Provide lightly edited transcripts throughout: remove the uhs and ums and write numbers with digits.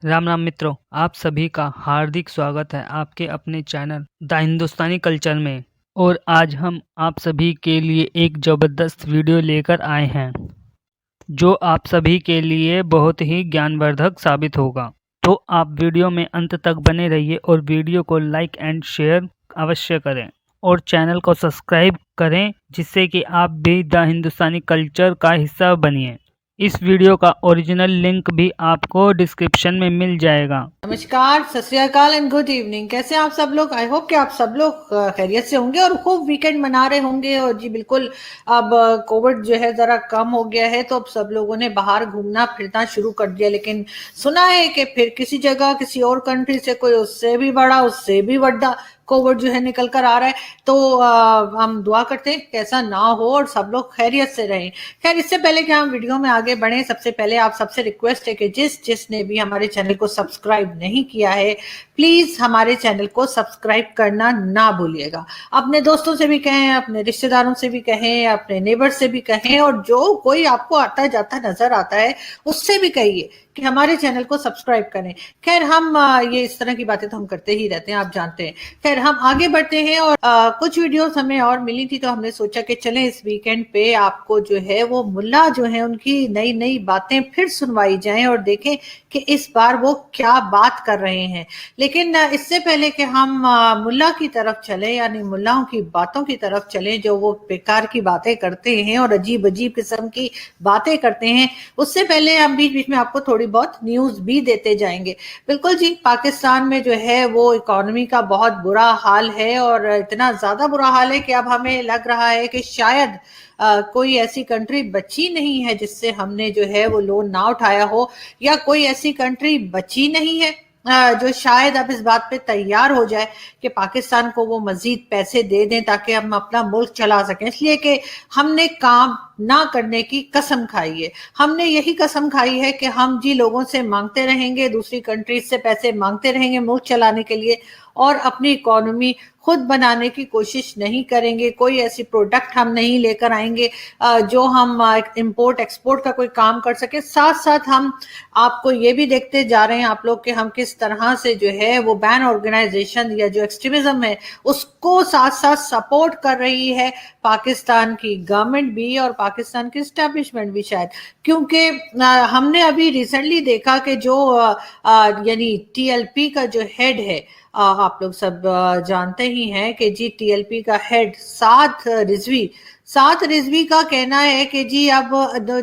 राम राम मित्रों, आप सभी का हार्दिक स्वागत है आपके अपने चैनल द हिंदुस्तानी कल्चर में। और आज हम आप सभी के लिए एक ज़बरदस्त वीडियो लेकर आए हैं जो आप सभी के लिए बहुत ही ज्ञानवर्धक साबित होगा। तो आप वीडियो में अंत तक बने रहिए और वीडियो को लाइक एंड शेयर अवश्य करें और चैनल को सब्सक्राइब करें जिससे कि आप भी द हिंदुस्तानी कल्चर का हिस्सा बनिए। इस वीडियो का ओरिजिनल लिंक भी आपको डिस्क्रिप्शन में मिल जाएगा। नमस्कार, सत श्री अकाल एंड गुड इवनिंग। कैसे हैं आप सब लोग? आई होप कि आप सब लोग खैरियत से होंगे और खूब वीकेंड मना रहे होंगे। और जी बिल्कुल, अब कोविड जो है जरा कम हो गया है तो अब सब लोगों ने बाहर घूमना फिरना शुरू कर दिया। लेकिन सुना है कि फिर किसी जगह किसी और कंट्री से कोई उससे भी बड़ा उससे भी बड़ा कोविड जो है निकल कर आ रहा है। तो हम दुआ करते हैं कैसा ना हो और सब लोग खैरियत से रहें। खैर, इससे पहले कि हम वीडियो में आगे बढ़ें, सबसे पहले आप सबसे रिक्वेस्ट है कि जिसने भी हमारे चैनल को सब्सक्राइब नहीं किया है, प्लीज हमारे चैनल को सब्सक्राइब करना ना भूलिएगा। अपने दोस्तों से भी कहें, अपने रिश्तेदारों से भी कहें, अपने नेबर से भी कहें, और जो कोई आपको आता जाता नजर आता है उससे भी कहिए कि हमारे चैनल को सब्सक्राइब करें। खैर, हम ये इस तरह की बातें तो हम करते ही रहते हैं, आप जानते हैं। खैर, हम आगे बढ़ते हैं। और कुछ वीडियोस हमें और मिली थी तो हमने सोचा कि चलें इस वीकेंड पे आपको जो है वो मुल्ला जो है उनकी नई नई बातें फिर सुनवाई जाएं और देखें कि इस बार वो क्या बात कर रहे हैं। लेकिन इससे पहले कि हम मुल्ला की तरफ चले, यानी मुल्लाओं की बातों की तरफ चले जो वो बेकार की बातें करते हैं और अजीब अजीब किस्म की बातें करते हैं, उससे पहले हम बीच बीच में आपको थोड़ी बहुत न्यूज भी देते जाएंगे। बिल्कुल जी, पाकिस्तान में जो है वो इकोनॉमी का बहुत बुरा हाल है और इतना ज्यादा बुरा हाल है कि अब हमें लग रहा है कि शायद कोई ऐसी कंट्री बची नहीं है जिससे हमने जो है वो लोन ना उठाया हो, या कोई ऐसी कंट्री बची नहीं है जो शायद अब इस बात पे तैयार हो जाए कि पाकिस्तान को वो मजीद पैसे दे दें ताकि हम अपना मुल्क चला सकें। इसलिए कि हमने काम ना करने की कसम खाई है। हमने यही कसम खाई है कि हम जी लोगों से मांगते रहेंगे, दूसरी कंट्रीज से पैसे मांगते रहेंगे मुल्क चलाने के लिए, और अपनी इकोनॉमी खुद बनाने की कोशिश नहीं करेंगे। कोई ऐसी प्रोडक्ट हम नहीं लेकर आएंगे जो हम इंपोर्ट एक्सपोर्ट का कोई काम कर सके। साथ साथ हम आपको ये भी देखते जा रहे हैं आप लोग कि हम किस तरह से जो है वो बैन ऑर्गेनाइजेशन या जो एक्सट्रीमिज्म है उसको साथ साथ सपोर्ट कर रही है पाकिस्तान की गवर्नमेंट भी और पाकिस्तान की स्टैब्लिशमेंट भी शायद। क्योंकि हमने अभी रिसेंटली देखा कि जो यानी टीएलपी का जो हेड है, आप लोग सब जानते ही हैं कि जी टीएलपी का हेड साथ रिजवी का कहना है कि जी अब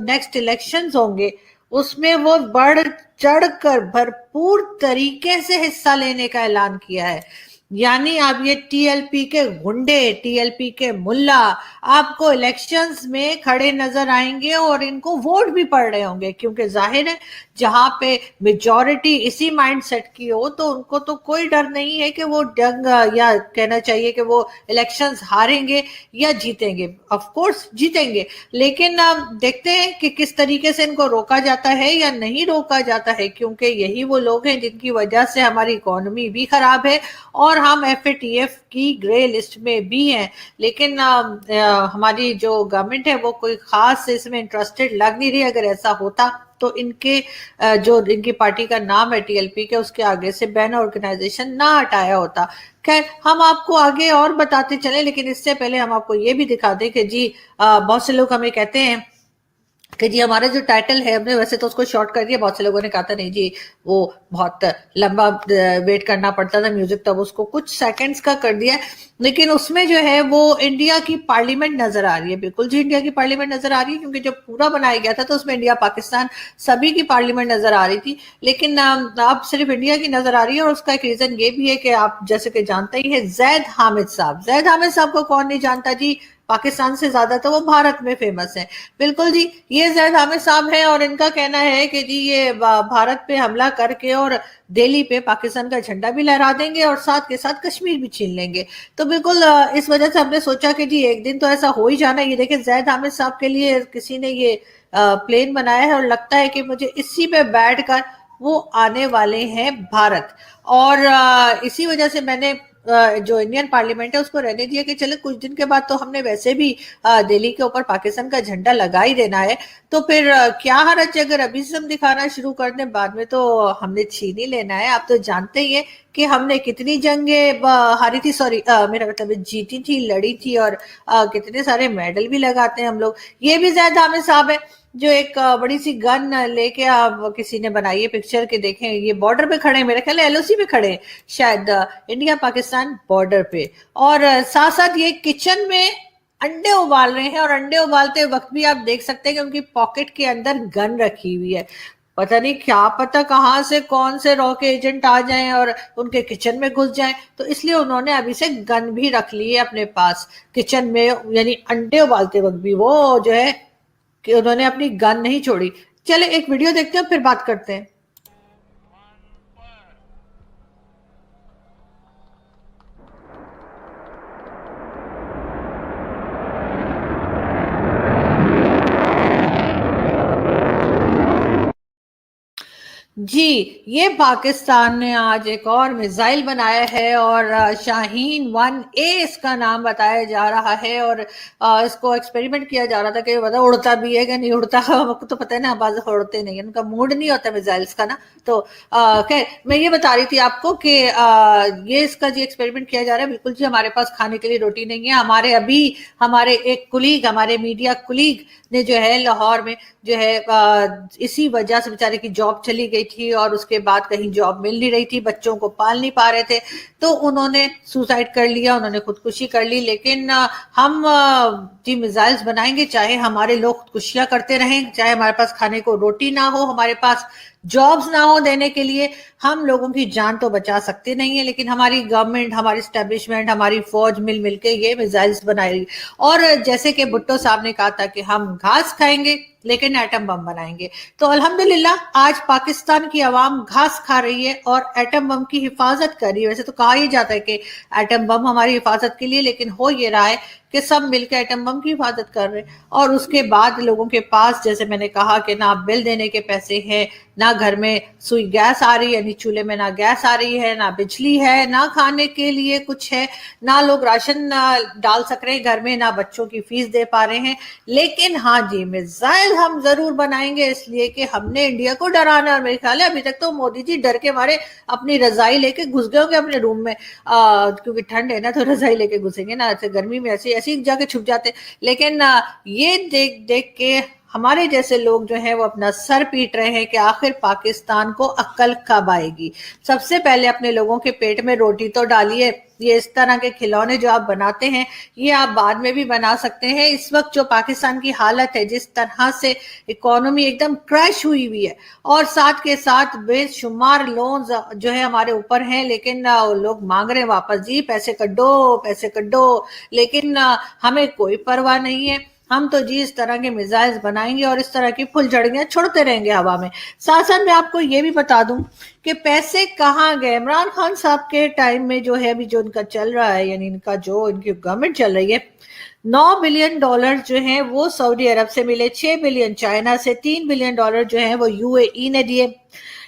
नेक्स्ट इलेक्शंस होंगे उसमें वो बढ़ चढ़ कर भरपूर तरीके से हिस्सा लेने का ऐलान किया है। यानी अब ये टीएलपी के गुंडे, टीएलपी के मुल्ला आपको इलेक्शंस में खड़े नजर आएंगे और इनको वोट भी पड़ रहे होंगे, क्योंकि जाहिर है जहां पे मेजॉरिटी इसी माइंडसेट की हो तो उनको तो कोई डर नहीं है कि वो जंग, या कहना चाहिए कि वो इलेक्शंस हारेंगे या जीतेंगे। ऑफ कोर्स जीतेंगे, लेकिन देखते हैं कि किस तरीके से इनको रोका जाता है या नहीं रोका जाता है, क्योंकि यही वो लोग हैं जिनकी वजह से हमारी इकोनॉमी भी खराब है और हम एफएटीएफ की ग्रे लिस्ट में भी हैं। लेकिन हमारी जो गवर्नमेंट है वो कोई खास इसमें इंटरेस्टेड लग नहीं रही। अगर ऐसा होता तो इनके जो इनकी पार्टी का नाम है टीएलपी के, उसके आगे से बैन ऑर्गेनाइजेशन ना हटाया होता। खैर, हम आपको आगे और बताते चले, लेकिन इससे पहले हम आपको ये भी दिखा दें कि जी बहुत से लोग हमें कहते हैं कि जी हमारा जो टाइटल है, हमने वैसे तो उसको शॉर्ट कर दिया। बहुत से लोगों ने कहा था नहीं जी वो बहुत लंबा वेट करना पड़ता था म्यूजिक, तब उसको कुछ सेकंड्स का कर दिया। लेकिन उसमें जो है वो इंडिया की पार्लियामेंट नजर आ रही है। बिल्कुल जी, इंडिया की पार्लियामेंट नजर आ रही है, क्योंकि जब पूरा बनाया गया था तो उसमें इंडिया पाकिस्तान सभी की पार्लियामेंट नजर आ रही थी। लेकिन अब सिर्फ इंडिया की नजर आ रही है, और उसका एक रीजन ये भी है कि आप जैसे कि जानते ही है जैद हामिद साहब को कौन नहीं जानता जी। पाकिस्तान से ज्यादा तो वो भारत में फेमस है। बिल्कुल जी, ये जैद हामिद साहब हैं और इनका कहना है कि जी ये भारत पे हमला करके और दिल्ली पे पाकिस्तान का झंडा भी लहरा देंगे और साथ के साथ कश्मीर भी छीन लेंगे। तो बिल्कुल इस वजह से हमने सोचा कि जी एक दिन तो ऐसा हो ही जाना। ये देखिए, जैद हामिद साहब के लिए किसी ने ये प्लेन बनाया है और लगता है कि मुझे इसी पे बैठकर वो आने वाले हैं भारत। और इसी वजह से मैंने जो इंडियन पार्लियामेंट है उसको रहने दिया कि चले कुछ दिन के बाद तो हमने वैसे भी दिल्ली के ऊपर पाकिस्तान का झंडा लगा ही देना है, तो फिर क्या हर्ज है अगर अभी से हम दिखाना शुरू कर दें, बाद में तो हमने छीन ही लेना है। आप तो जानते ही है कि हमने कितनी जंगें हारी थी, सॉरी मेरा मतलब जीती थी, लड़ी थी, और कितने सारे मेडल भी लगाते हैं हम लोग। ये भी ज़ैद हामिद साहब है जो एक बड़ी सी गन लेके किसी ने बनाई है पिक्चर के, देखें ये बॉर्डर पे खड़े हैं, मेरे ख्याल एलओसी पे खड़े हैं शायद, इंडिया पाकिस्तान बॉर्डर पे। और साथ साथ ये किचन में अंडे उबाल रहे हैं, और अंडे उबालते वक्त भी आप देख सकते हैं कि उनकी पॉकेट के अंदर गन रखी हुई है। पता नहीं क्या पता कहाँ से कौन से रॉ के एजेंट आ जाएं और उनके किचन में घुस जाएं, तो इसलिए उन्होंने अभी से गन भी रख ली है अपने पास किचन में, यानी अंडे उबालते वक्त भी वो जो है कि उन्होंने अपनी गन नहीं छोड़ी। चले एक वीडियो देखते हैं फिर बात करते हैं। जी, ये पाकिस्तान ने आज एक और मिसाइल बनाया है, और शाहीन 1A इसका नाम बताया जा रहा है, और इसको एक्सपेरिमेंट किया जा रहा था कि पता उड़ता भी है कि नहीं उड़ता। हमको तो पता है ना, बाज उड़ते नहीं, उनका मूड नहीं होता मिसाइल्स का ना। तो खैर मैं ये बता रही थी आपको कि ये इसका जी एक्सपेरिमेंट किया जा रहा है। बिल्कुल जी, हमारे पास खाने के लिए रोटी नहीं है। हमारे एक कुलीग, हमारे मीडिया कुलीग ने जो है लाहौर में जो है इसी वजह से बेचारे की जॉब चली गई थी, और उसके बाद कहीं जॉब मिल नहीं रही थी, बच्चों को पाल नहीं पा रहे थे, तो उन्होंने सुसाइड कर लिया, उन्होंने खुदकुशी कर ली। लेकिन हम जी मिसाइल्स बनाएंगे, चाहे हमारे लोग खुदकुशियां करते रहें, चाहे हमारे पास खाने को रोटी ना हो, हमारे पास जॉब्स ना हो देने के लिए, हम लोगों की जान तो बचा सकते नहीं है, लेकिन हमारी गवर्नमेंट, हमारी स्टैब्लिशमेंट, हमारी फौज मिल मिलके ये मिसाइल्स बनाएगी। और जैसे कि भुट्टो साहब ने कहा था कि हम घास खाएंगे लेकिन एटम बम बनाएंगे, तो अल्हम्दुलिल्लाह आज पाकिस्तान की आवाम घास खा रही है और एटम बम की हिफाजत कर रही है। वैसे तो कहा ही जाता है कि एटम बम हमारी हिफाजत के लिए, लेकिन हो ये रहा है कि सब मिलकर एटम बम की हिफाजत कर रहे हैं। और उसके बाद लोगों के पास, जैसे मैंने कहा कि ना बिल देने के पैसे हैं, ना घर में सुई गैस आ रही है, यानी चूल्हे में ना गैस आ रही है, ना बिजली है, ना खाने के लिए कुछ है, ना लोग राशन डाल सक रहे हैं घर में, ना बच्चों की फीस दे पा रहे हैं। लेकिन हाँ जी, मिसाइल हम जरूर बनाएंगे, इसलिए कि हमने इंडिया को डराना है। और मेरे ख्याल है अभी तक तो मोदी जी डर के मारे अपनी रजाई लेके घुस गए होंगे अपने रूम में, क्योंकि ठंड है ना, तो रजाई लेके घुसेंगे ना, ऐसे गर्मी में ऐसे ऐसे ही जाके छुप जाते। लेकिन ये देख देख के हमारे जैसे लोग जो हैं वो अपना सर पीट रहे हैं कि आखिर पाकिस्तान को अक्ल कब आएगी। सबसे पहले अपने लोगों के पेट में रोटी तो डालिए। ये इस तरह के खिलौने जो आप बनाते हैं, ये आप बाद में भी बना सकते हैं। इस वक्त जो पाकिस्तान की हालत है, जिस तरह से इकोनॉमी एकदम क्रैश हुई हुई है, और साथ के साथ बेशुमार लोन्स जो है हमारे ऊपर हैं, लेकिन लोग मांग रहे हैं वापस, जी पैसे कड्डो पैसे कड्डो, लेकिन हमें कोई परवाह नहीं है। हम तो जी इस तरह के मिसाइल्स बनाएंगे और इस तरह की फुलझड़ियां छोड़ते रहेंगे हवा में। साथ साथ मैं आपको ये भी बता दूं कि पैसे कहाँ गए। इमरान खान साहब के टाइम में जो है अभी जो इनका चल रहा है, यानी इनका जो इनकी गवर्नमेंट चल रही है, $9 बिलियन जो हैं वो सऊदी अरब से मिले, 6 बिलियन चाइना से, $3 बिलियन जो हैं वो यूएई ने दिए,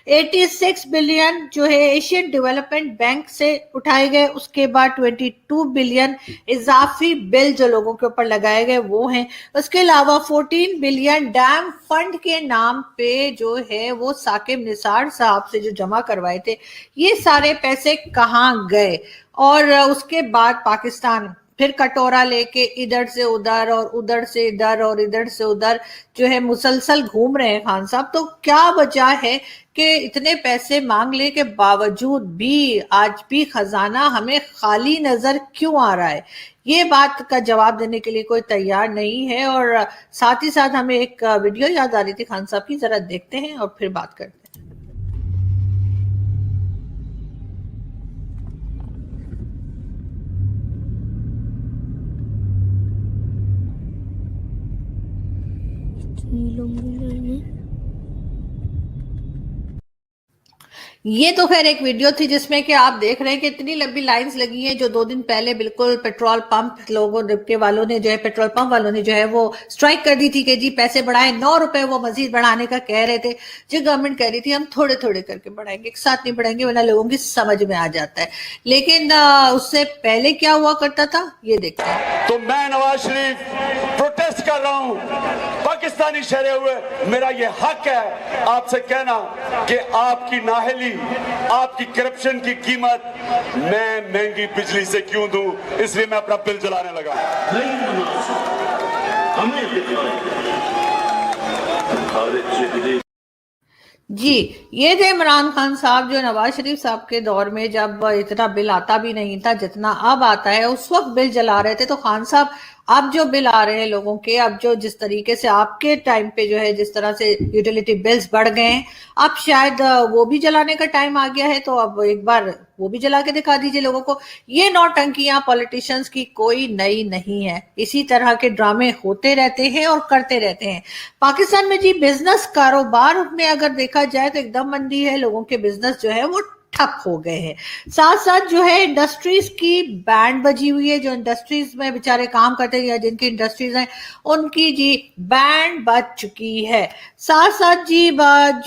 86 बिलियन जो है एशियन डेवलपमेंट बैंक से उठाए गए, उसके बाद 22 बिलियन इजाफी बिल जो लोगों के ऊपर लगाए गए वो हैं। उसके अलावा 14 बिलियन डैम फंड के नाम पे जो है वो साकिब निसार साहब से जो जमा करवाए थे, ये सारे पैसे कहाँ गए। और उसके बाद पाकिस्तान फिर कटोरा लेके इधर से उधर और उधर से इधर और इधर से उधर जो है मुसलसल घूम रहे हैं खान साहब। तो क्या वजह है कि इतने पैसे मांगने के बावजूद भी आज भी खजाना हमें खाली नजर क्यों आ रहा है? ये बात का जवाब देने के लिए कोई तैयार नहीं है। और साथ ही साथ हमें एक वीडियो याद आ रही थी खान साहब की, जरा देखते हैं और फिर बात करते हैं। ये तो खैर एक वीडियो थी जिसमें कि आप देख रहे हैं कि इतनी लंबी लाइंस लगी हैं। जो 2 दिन पहले बिल्कुल पेट्रोल पंप लोगों ने के वालों ने जो है पेट्रोल पंप वालों ने जो है वो स्ट्राइक कर दी थी कि जी पैसे बढ़ाएं, 9 रुपए वो मजीद बढ़ाने का कह रहे थे। जो गवर्नमेंट कह रही थी हम थोड़े थोड़े करके बढ़ाएंगे, एक साथ नहीं बढ़ाएंगे वरना लोगों की समझ में आ जाता है। लेकिन उससे पहले क्या हुआ करता था ये देखते हैं। तो मैं नवाज शरीफ प्रोटेस्ट कर रहा हूं, पाकिस्तानी शहरे हुए, मेरा ये हक है आपसे कहना कि आपकी नाहली, आपकी करप्शन की कीमत मैं महंगी बिजली से क्यों दूं, इसलिए मैं अपना बिल जलाने लगा। जी, ये थे इमरान खान साहब जो नवाज शरीफ साहब के दौर में जब इतना बिल आता भी नहीं था जितना अब आता है, उस वक्त बिल जला रहे थे। तो खान साहब अब जो बिल आ रहे हैं लोगों के, अब जो जिस तरीके से आपके टाइम पे जो है जिस तरह से यूटिलिटी बिल्स बढ़ गए हैं, अब शायद वो भी जलाने का टाइम आ गया है। तो अब एक बार वो भी जला के दिखा दीजिए लोगों को। ये नौटंकियां पॉलिटिशियंस की कोई नई नहीं है, इसी तरह के ड्रामे होते रहते हैं और करते रहते हैं। पाकिस्तान में जी बिजनेस कारोबार में अगर देखा जाए तो एकदम मंदी है, लोगों के बिजनेस जो है वो ठप हो गए हैं। साथ साथ जो है इंडस्ट्रीज की बैंड बजी हुई है। जो इंडस्ट्रीज में बेचारे काम करते हैं या जिनकी इंडस्ट्रीज हैं उनकी जी बैंड बज चुकी है। साथ साथ जी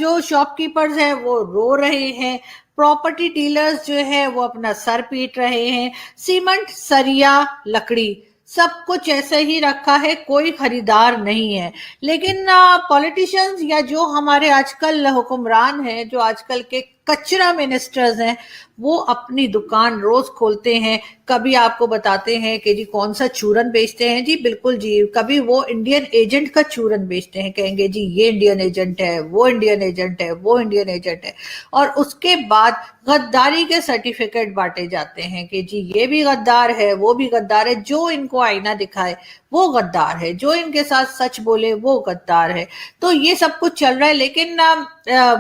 जो शॉपकीपर्स हैं वो रो रहे हैं, प्रॉपर्टी डीलर्स जो है वो अपना सर पीट रहे हैं। सीमेंट, सरिया, लकड़ी सब कुछ ऐसे ही रखा है, कोई खरीदार नहीं है। लेकिन पॉलिटिशियंस या जो हमारे आजकल हुक्मरान हैं, जो आजकल के कचरा मिनिस्टर्स हैं, वो अपनी दुकान रोज खोलते हैं। कभी आपको बताते हैं कि जी कौन सा चूरन बेचते हैं, जी बिल्कुल जी, कभी वो इंडियन एजेंट का चूरन बेचते हैं, कहेंगे जी ये इंडियन एजेंट है, वो इंडियन एजेंट है, वो इंडियन एजेंट है। और उसके बाद गद्दारी के सर्टिफिकेट बांटे जाते हैं कि जी ये भी गद्दार है, वो भी गद्दार है, जो इनको आईना दिखाए वो गद्दार है, जो इनके साथ सच बोले वो गद्दार है। तो ये सब कुछ चल रहा है। लेकिन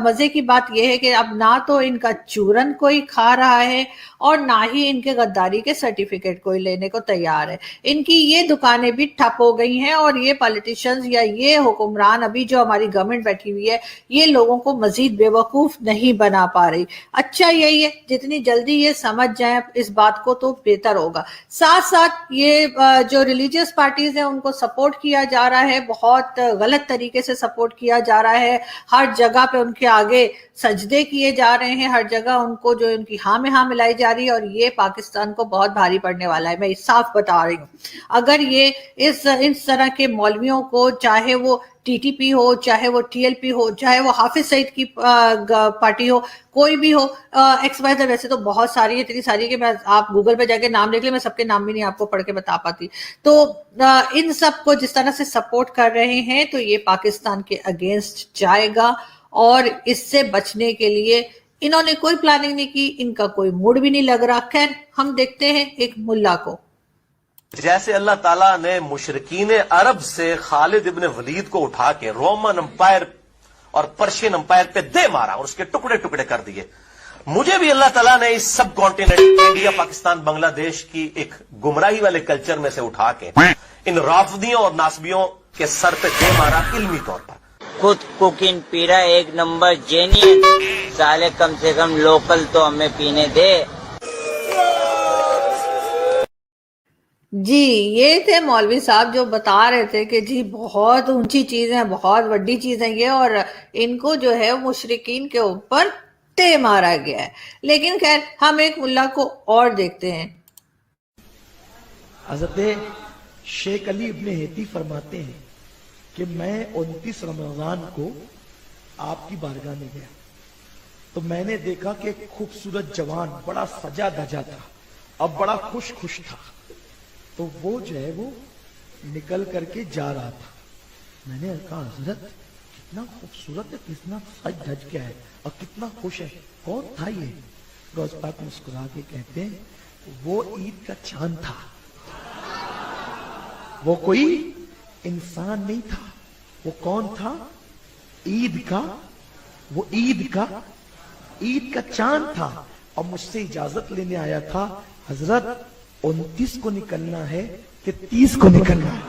मजे की बात यह है कि अब ना तो इनका चूरन कोई खा रहा है और ना ही इनके गद्दारी के सर्टिफिकेट कोई लेने को तैयार है। इनकी ये दुकानें भी ठप हो गई हैं और ये पॉलिटिशियंस या ये हुक्मरान, अभी जो हमारी गवर्नमेंट बैठी हुई है, ये लोगों को मजीद बेवकूफ नहीं बना पा रही। अच्छा यही है, जितनी जल्दी ये समझ जाए इस बात को तो बेहतर होगा। साथ साथ ये जो रिलीजियस पार्टीज हैं उनको सपोर्ट किया जा रहा है, बहुत गलत तरीके से सपोर्ट किया जा रहा है। हर जगह पे उनके आगे सजदे किए जा रहे हैं, हर जगह उनको जो उनकी हाँ में हाँ मिलाई जा रही है। और ये पाकिस्तान को बहुत भारी पड़ने वाला है, मैं साफ बता रही हूँ। अगर ये इस तरह के मौलवियों को, चाहे वो टीटीपी हो, चाहे वो टीएलपी हो, चाहे वो हाफिज सईद की पार्टी हो, कोई भी हो, XYZ, वैसे तो बहुत सारी, इतनी सारी कि मैं, आप गूगल पे जाके नाम देख ले, मैं सबके नाम भी नहीं आपको पढ़ के बता पाती। तो इन सब को जिस तरह से सपोर्ट कर रहे हैं तो ये पाकिस्तान के अगेंस्ट जाएगा और इससे बचने के लिए इन्होंने कोई प्लानिंग नहीं की, इनका कोई मूड भी नहीं लग रहा। खैर हम देखते हैं एक मुल्ला को। जैसे अल्लाह ताला ने मुशरिकीन अरब से खालिद इब्न वलीद को उठा के रोमन अंपायर और पर्शियन अंपायर पे दे मारा और उसके टुकड़े टुकड़े कर दिए, मुझे भी अल्लाह ताला ने इस सब कॉन्टिनेंट, इंडिया, पाकिस्तान, बांग्लादेश की एक गुमराही वाले कल्चर में से उठा के इन राफदियों और नासबियों के सर पे दे मारा इल्मी तौर पर। खुद कुकिंग पी रहा है, एक नंबर जेनियन, साले कम से कम लोकल तो हमें पीने दे। जी ये थे मौलवी साहब जो बता रहे थे कि जी बहुत ऊंची चीज है, बहुत बड़ी चीज है ये, और इनको जो है मुशरिकीन के ऊपर ते मारा गया है। लेकिन खैर हम एक मुल्ला को और देखते हैं। हज़रत शेख अली इब्ने हेती फरमाते हैं कि मैं 29 रमजान को आपकी बारगाह में गया तो मैंने देखा कि एक खूबसूरत जवान बड़ा सजा धजा था, अब बड़ा खुश खुश था। तो वो जो है वो निकल करके जा रहा था। मैंने कहा हजरत कितना खूबसूरत है, कितना सज धज गया है और कितना खुश है, कौन था ये? गौस पाक मुस्कुरा के कहते हैं वो ईद का चांद था, वो कोई इंसान नहीं था। वो कौन था? ईद का, वो ईद का चांद था। और मुझसे इजाजत लेने आया था, हजरत 29 को निकलना है कि 30 को निकलना है?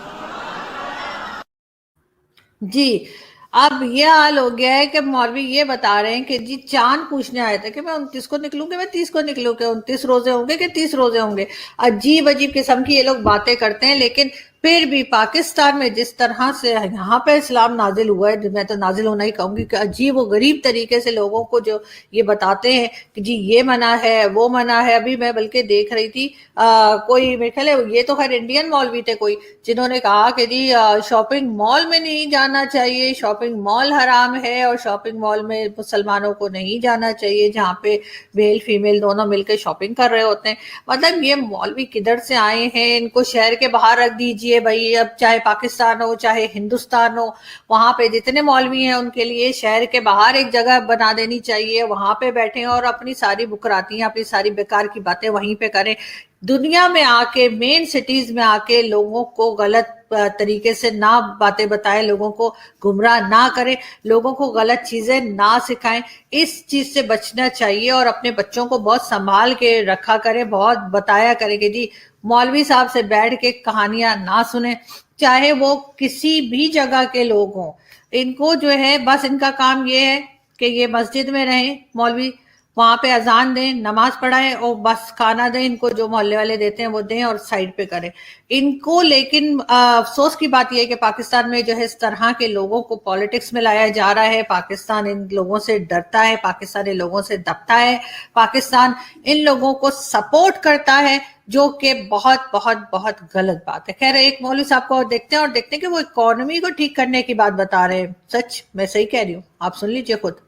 जी अब ये हाल हो गया है कि मौलवी ये बता रहे हैं कि जी चांद पूछने आए थे कि मैं 29 को निकलूं कि मैं 30 को निकलूं, कि 29 रोजे होंगे कि 30 रोजे होंगे। अजीब अजीब किस्म की ये लोग बातें करते हैं। लेकिन फिर भी पाकिस्तान में जिस तरह से यहाँ पे इस्लाम नाजिल हुआ है, मैं तो नाजिल होना ही कहूंगी, कि अजीब व गरीब तरीके से लोगों को जो ये बताते हैं कि जी ये मना है वो मना है। अभी मैं बल्कि देख रही थी कोई, मेरे ख्याल है ये तो खैर इंडियन मौलवी थे कोई, जिन्होंने कहा कि जी शॉपिंग मॉल में नहीं जाना चाहिए, शॉपिंग मॉल हराम है और शॉपिंग मॉल में मुसलमानों को नहीं जाना चाहिए जहाँ पे मेल फीमेल दोनों मिलकर शॉपिंग कर रहे होते हैं। मतलब ये मौलवी किधर से आए हैं? इनको शहर के बाहर रख दीजिए भाई। अब चाहे पाकिस्तान हो चाहे हिंदुस्तान हो, वहां पे जितने मौलवी हैं उनके लिए शहर के बाहर एक जगह बना देनी चाहिए, वहां पे बैठे और अपनी सारी बुकरातियां, अपनी सारी बेकार की बातें वहीं पे करें। दुनिया में आके, मेन सिटीज में आके लोगों को गलत तरीके से ना बातें बताएं, लोगों को गुमराह ना करें, लोगों को गलत चीजें ना सिखाएं। इस चीज से बचना चाहिए और अपने बच्चों को बहुत संभाल के रखा करें, बहुत बताया करें कि जी मौलवी साहब से बैठ के कहानियां ना सुने, चाहे वो किसी भी जगह के लोग हों। इनको जो है बस इनका काम ये है कि ये मस्जिद में रहें, मौलवी वहां पे अजान दें, नमाज पढ़ाएं और बस खाना दें, इनको जो मोहल्ले वाले देते हैं वो दें और साइड पे करें इनको। लेकिन अफसोस की बात यह है कि पाकिस्तान में जो है इस तरह के लोगों को पॉलिटिक्स में लाया जा रहा है। पाकिस्तान इन लोगों से डरता है, पाकिस्तान इन लोगों से दबता है, पाकिस्तान इन लोगों को सपोर्ट करता है, जो कि बहुत बहुत बहुत गलत बात है। खैर एक मौलवी साहब को देखते हैं और देखते हैं कि वो इकोनॉमी को ठीक करने की बात बता रहे हैं। सच मैं सही कह रही हूँ, आप सुन लीजिए खुद।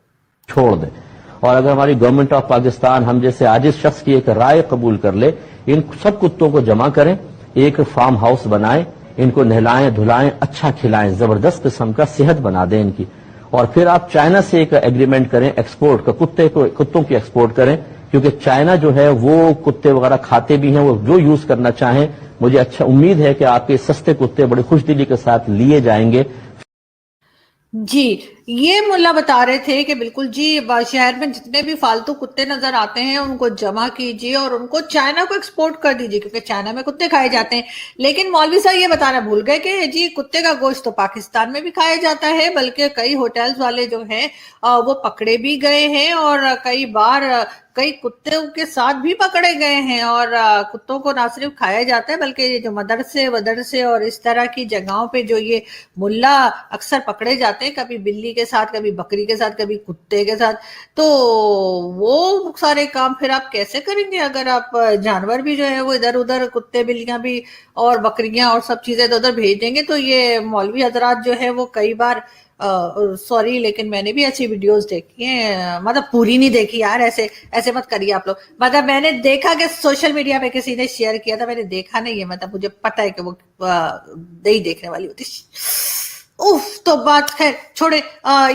छोड़ दे, और अगर हमारी गवर्नमेंट ऑफ पाकिस्तान हम जैसे आजिज शख्स की एक राय कबूल कर ले, इन सब कुत्तों को जमा करें, एक फार्म हाउस बनाएं, इनको नहलाएं धुलाएं, अच्छा खिलाएं, जबरदस्त किस्म का सेहत बना दें इनकी, और फिर आप चाइना से एक एग्रीमेंट करें एक्सपोर्ट का, कुत्तों की एक्सपोर्ट करें, क्योंकि चाइना जो है वो कुत्ते वगैरह खाते भी हैं, वो जो यूज करना चाहें। मुझे अच्छा उम्मीद है कि आपके सस्ते कुत्ते बड़े खुशदिली के साथ लिए जाएंगे। जी ये मुल्ला बता रहे थे कि बिल्कुल जी शहर में जितने भी फालतू कुत्ते नजर आते हैं उनको जमा कीजिए और उनको चाइना को एक्सपोर्ट कर दीजिए, क्योंकि चाइना में कुत्ते खाए जाते हैं। लेकिन मौलवी साहब ये बताना भूल गए कि जी कुत्ते का गोश्त तो पाकिस्तान में भी खाया जाता है, बल्कि कई होटल्स वाले जो हैं वो पकड़े भी गए हैं और कई बार कई कुत्तों के साथ भी पकड़े गए हैं। और कुत्तों को ना सिर्फ खाया जाता है बल्कि ये जो मदरसे और इस तरह की जगहों पे जो ये मुल्ला अक्सर पकड़े जाते हैं, कभी बिल्ली के साथ, कभी बकरी के साथ, कभी कुत्ते के साथ, तो वो सारे काम फिर आप कैसे करेंगे अगर आप जानवर भी जो है वो इधर उधर, कुत्ते बिल्लियां भी और बकरियां और सब चीजें इधर उधर भेज देंगे। तो ये मौलवी हजरात जो है वो कई बार सॉरी लेकिन मैंने भी अच्छी वीडियोस देखी हैं, मतलब पूरी नहीं देखी यार, ऐसे मत करिए आप लोग। मतलब मैंने देखा कि सोशल मीडिया पे किसी ने शेयर किया था, मैंने देखा नहीं है, मतलब मुझे पता है कि वो नहीं देखने वाली होती। उफ, तो बात खैर छोड़े,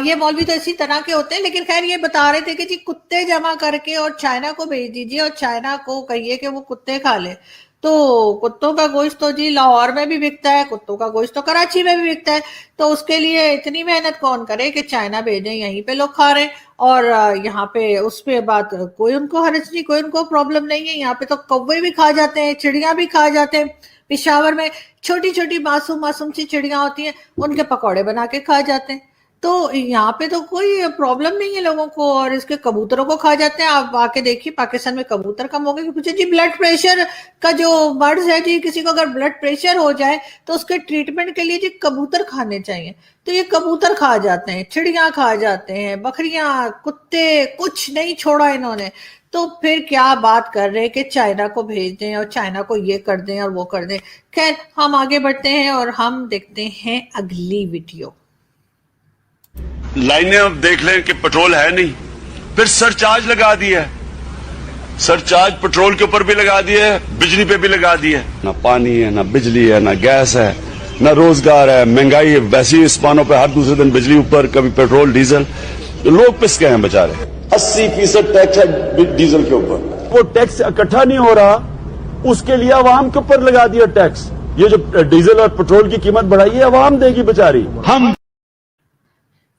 ये मौलवी तो इसी तरह के होते हैं। लेकिन खैर ये बता रहे थे कि जी कुत्ते जमा करके और चाइना को भेज दीजिए और चाइना को कहिए कि वो कुत्ते खा ले। तो कुत्तों का गोश्त तो जी लाहौर में भी बिकता है, कुत्तों का गोश्त तो कराची में भी बिकता है, तो उसके लिए इतनी मेहनत कौन करे कि चाइना भेजें, यहीं पे लोग खा रहे हैं और यहाँ पे उस पे बात कोई उनको हर्ज नहीं, कोई उनको प्रॉब्लम नहीं है। यहाँ पे तो कौवे भी खा जाते हैं, चिड़िया भी खा जाते हैं। पिशावर में छोटी छोटी मासूम सी चिड़िया होती हैं, उनके पकौड़े बना के खा जाते हैं। तो यहाँ पे तो कोई प्रॉब्लम नहीं है लोगों को, और इसके कबूतरों को खा जाते हैं। आप आके देखिए पाकिस्तान में कबूतर कम हो गए, क्योंकि जी ब्लड प्रेशर का जो मर्ज है जी, किसी को अगर ब्लड प्रेशर हो जाए तो उसके ट्रीटमेंट के लिए जी कबूतर खाने चाहिए। तो ये कबूतर खा जाते हैं, चिड़िया खा जाते हैं, बकरियां, कुत्ते, कुछ नहीं छोड़ा इन्होंने। तो फिर क्या बात कर रहे हैं कि चाइना को भेज दें और चाइना को ये कर दें और वो कर दें। खैर हम आगे बढ़ते हैं और हम देखते हैं अगली वीडियो। लाइनें अब देख लें कि पेट्रोल है नहीं, फिर सरचार्ज लगा दिया है, सरचार्ज पेट्रोल के ऊपर भी लगा दिया है, बिजली पे भी लगा दिया है। ना पानी है, ना बिजली है, ना गैस है, ना रोजगार है, महंगाई है, वैसे ही इस्पानों पे हर दूसरे दिन बिजली ऊपर, कभी पेट्रोल डीजल, तो लोग पिस गए हैं बेचारे। 80% टैक्स है डीजल के ऊपर, वो टैक्स इकट्ठा नहीं हो रहा, उसके लिए अवाम के ऊपर लगा दिया टैक्स। ये जो डीजल और पेट्रोल की कीमत बढ़ाई है अवाम देगी बेचारी। हम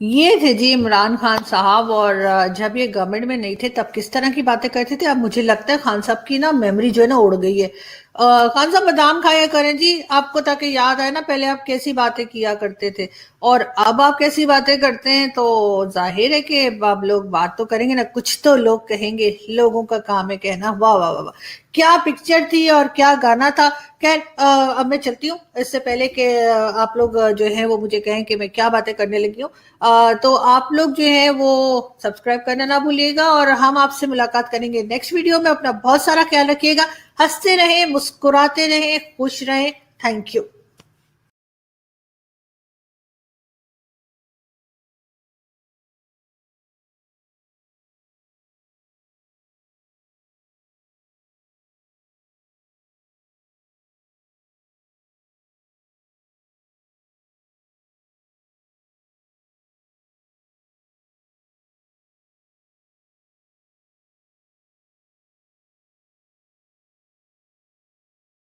ये थे जी इमरान खान साहब, और जब ये गवर्नमेंट में नहीं थे तब किस तरह की बातें करते थे। अब मुझे लगता है खान साहब की ना मेमोरी जो है ना उड़ गई है। खान साहब बादाम खाया करें जी आपको, ताकि याद आए ना पहले आप कैसी बातें किया करते थे और अब आप कैसी बातें करते हैं, तो जाहिर है कि अब लोग बात तो करेंगे ना, कुछ तो लोग कहेंगे, लोगों का काम है कहना। वाह वाह वाह वाह, क्या पिक्चर थी और क्या गाना था। खैर अब मैं चलती हूँ, इससे पहले कि आप लोग जो है वो मुझे कहें कि मैं क्या बातें करने लगी हूँ। तो आप लोग जो है वो सब्सक्राइब करना ना भूलिएगा और हम आपसे मुलाकात करेंगे नेक्स्ट वीडियो में। अपना बहुत सारा ख्याल रखिएगा, हंसते रहें, मुस्कुराते रहें, खुश रहें। Thank you.